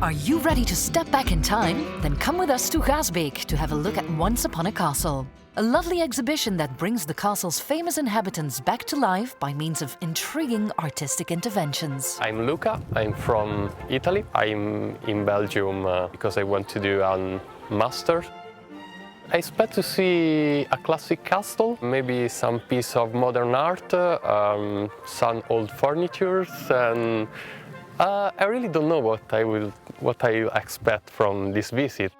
Are you ready to step back in time? Then come with us to Gaasbeek to have a look at Once Upon a Castle. A lovely exhibition that brings the castle's famous inhabitants back to life by means of intriguing artistic interventions. I'm Luca, I'm from Italy. I'm in Belgium because I want to do a master. I expect to see a classic castle, maybe some piece of modern art, some old furniture, and I really don't know what I expect from this visit.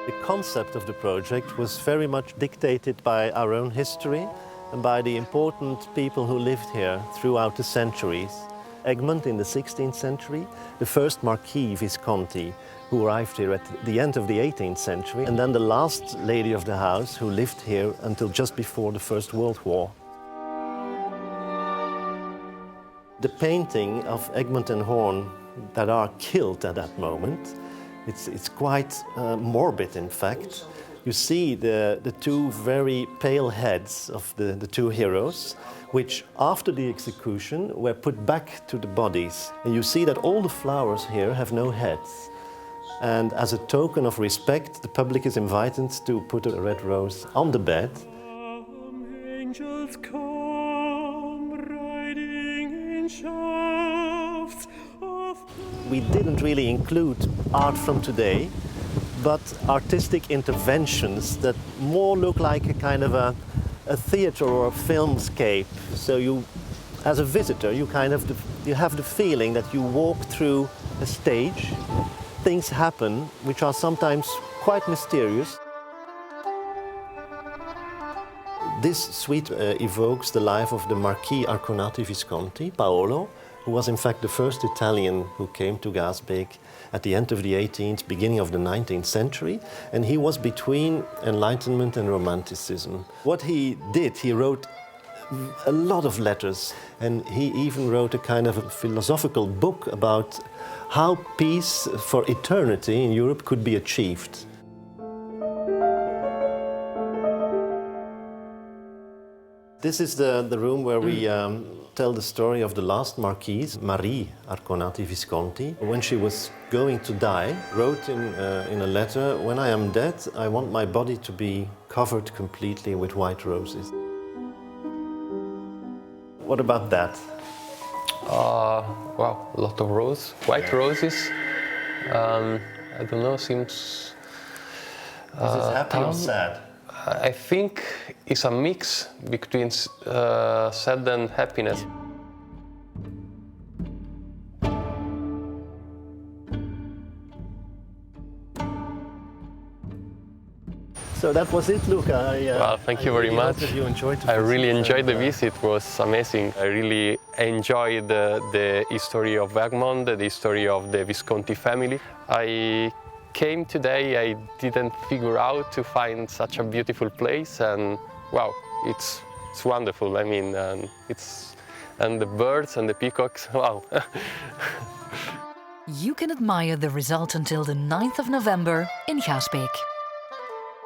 The concept of the project was very much dictated by our own history and by the important people who lived here throughout the centuries. Egmont in the 16th century, the first Marquis Visconti who arrived here at the end of the 18th century, and then the last lady of the house who lived here until just before the First World War. The painting of Egmont and Horn that are killed at that moment, it's quite morbid, in fact. You see the two very pale heads of the two heroes, which after the execution were put back to the bodies. And you see that all the flowers here have no heads. And as a token of respect, the public is invited to put a red rose on the bed. Angels come riding in shafts of... We didn't really include art from today, but artistic interventions that more look like a kind of a theater or a filmscape. So you, as a visitor, you have the feeling that you walk through a stage. Things happen which are sometimes quite mysterious. This suite evokes the life of the Marquis Arconati Visconti, Paolo, who was in fact the first Italian who came to Gaasbeek at the end of the 18th, beginning of the 19th century, and he was between Enlightenment and Romanticism. What he did, he wrote a lot of letters, and he even wrote a kind of a philosophical book about how peace for eternity in Europe could be achieved. This is the room where we tell the story of the last Marquise, Marie Arconati Visconti. When she was going to die, wrote in a letter, "When I am dead, I want my body to be covered completely with white roses." What about that? Wow, a lot of white roses. I don't know, seems... Is this happy or sad? I think it's a mix between sad and happiness. So that was it, Luca. Well, thank you very much. You enjoyed I really enjoyed the visit. It was amazing. I really enjoyed the history of Egmont, the history of the Visconti family. I came today, I didn't figure out to find such a beautiful place, and wow, it's wonderful. I mean, and the birds and the peacocks, wow. You can admire the result until the 9th of November in Gaasbeek.